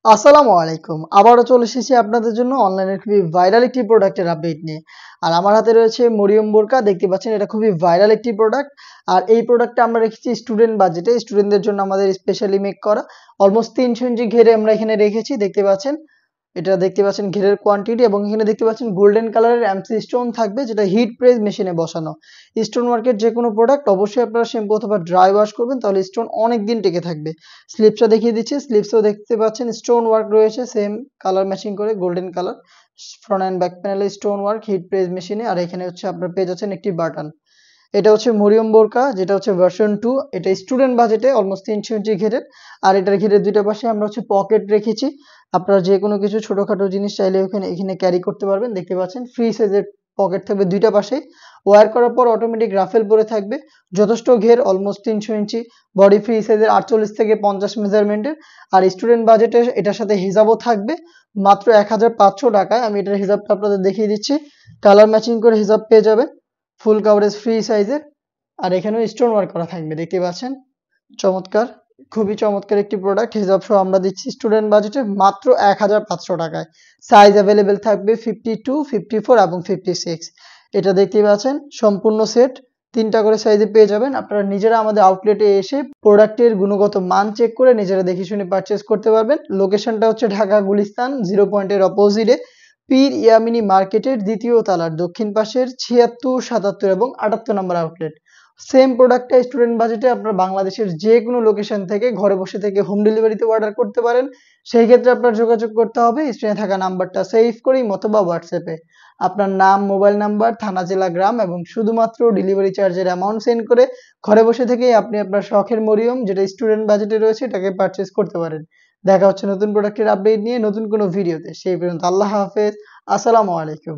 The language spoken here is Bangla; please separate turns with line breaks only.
আসসালামু আলাইকুম। আবারও চলে এসেছি আপনাদের জন্য অনলাইনের খুবই ভাইরাল একটি প্রোডাক্টের আপডেট নিয়ে। আর আমার হাতে রয়েছে মরিয়ম বোরকা। দেখতে পাচ্ছেন এটা খুবই ভাইরাল একটি প্রোডাক্ট। আর এই প্রোডাক্টটা আমরা রেখেছি স্টুডেন্ট বাজেটে। স্টুডেন্টদের জন্য আমাদের স্পেশালি মেক করা। অলমোস্ট ৩০০ ইঞ্চি ঘেরে আমরা এখানে রেখেছি। দেখতে পাচ্ছেন। এটা দেখতে পাচ্ছেন ঘেরের কোয়ান্টিটি এবং এখানে দেখতে পাচ্ছেন গোল্ডেন কালারের এমসি স্টোন থাকবে যেটা হিট প্রেস মেশিনে বসানো। স্টোন ওয়ার্কের যে কোনো প্রোডাক্ট অবশ্যই আপনারা শ্যাম্পু অথবা ড্রাই ওয়াশ করবেন তাহলে স্টোন অনেক দিন টিকে থাকবে। স্লিপসটা দেখিয়ে দিচ্ছি। স্লিপসেও দেখতে পাচ্ছেন স্টোন ওয়ার্ক রয়েছে সেম কালার ম্যাচিং করে golden colour. Front and back প্যানেলে স্টোন ওয়ার্ক হিট প্রেস মেশিনে আর এখানে হচ্ছে আপনার পেয়ে যাচ্ছেন একটি বাটন। এটা হচ্ছে মরিয়ম বোরকা যেটা হচ্ছে ভার্সন 2। এটা স্টুডেন্ট বাজেটে অলমোস্ট ৩০০ ইঞ্চি ঘেরের। আর এটার ঘেরের দুইটা পাশে আমরা হচ্ছে পকেট রেখেছি। আপনারা যে কোনো কিছু ছোটখাটো জিনিস চাইলে এখানে ক্যারি করতে পারবেন। দেখতে পাচ্ছেন ফ্রি সাইজের পকেট থাকবে দুইটা পাশেই। ওয়্যার করার পর অটোমেটিক রাফেল পরে থাকবে। যথেষ্ট ঘের অলমোস্ট ৩০০ ইঞ্চি। বডি ফ্রি সাইজের ৪৮ থেকে ৫০ মেজারমেন্টের। আর স্টুডেন্ট বাজেটে এটার সাথে হিজাবও থাকবে মাত্র ১৫০০ টাকায়। আমি এটার হিজাবটা আপনাদের দেখিয়ে দিচ্ছি। কালার ম্যাচিং করে হিজাব পেয়ে যাবেন। ফুল কাভারেজ ফ্রি সাইজের। আর এখানেও স্টোন ওয়ার্ক করা থাকবে দেখতে পাচ্ছেন। চমৎকার, খুবই চমৎকার একটি প্রোডাক্ট। হিজাব সহ আমরা দিচ্ছি স্টুডেন্ট বাজেটে মাত্র ১৫০০ টাকায়। সাইজ অ্যাভেলেবেল থাকবে 52, 54 এবং 56। এটা দেখতেই পাচ্ছেন সম্পূর্ণ সেট ৩টা করে সাইজে পেয়ে যাবেন। আপনারা নিজেরা আমাদের আউটলেটে এসে প্রোডাক্টের গুণগত মান চেক করে নিজেরা দেখে শুনে পারচেজ করতে পারবেন। লোকেশনটা হচ্ছে ঢাকা গুলিস্তান 0 পয়েন্টের অপোজিটে পীর ইয়ামিনী মার্কেটের ২য় তলার দক্ষিণ পাশের ৭৬, ৭৭ এবং ৭৮ নম্বর আউটলেট। সেম প্রোডাক্টটা স্টুডেন্ট বাজেটে আপনারা বাংলাদেশের যে কোনো লোকেশন থেকে ঘরে বসে থেকে হোম ডেলিভারিতে অর্ডার করতে পারেন। সেই ক্ষেত্রে আপনার যোগাযোগ করতে হবে স্ক্রিনে থাকা নাম্বারটা সেভ করে অথবা হোয়াটসঅ্যাপে আপনার নাম, মোবাইল নাম্বার, থানা, জেলা, গ্রাম এবং শুধুমাত্র ডেলিভারি চার্জের অ্যামাউন্ট সেন্ড করে ঘরে বসে থেকেই আপনি আপনার শখের মরিয়ম যেটা স্টুডেন্ট বাজেটে রয়েছে এটাকে পারচেজ করতে পারেন। দেখা হচ্ছে নতুন প্রোডাক্টের আপডেট নিয়ে নতুন কোনো ভিডিওতে। সেই পর্যন্ত আল্লাহ হাফেজ। আসসালামু আলাইকুম।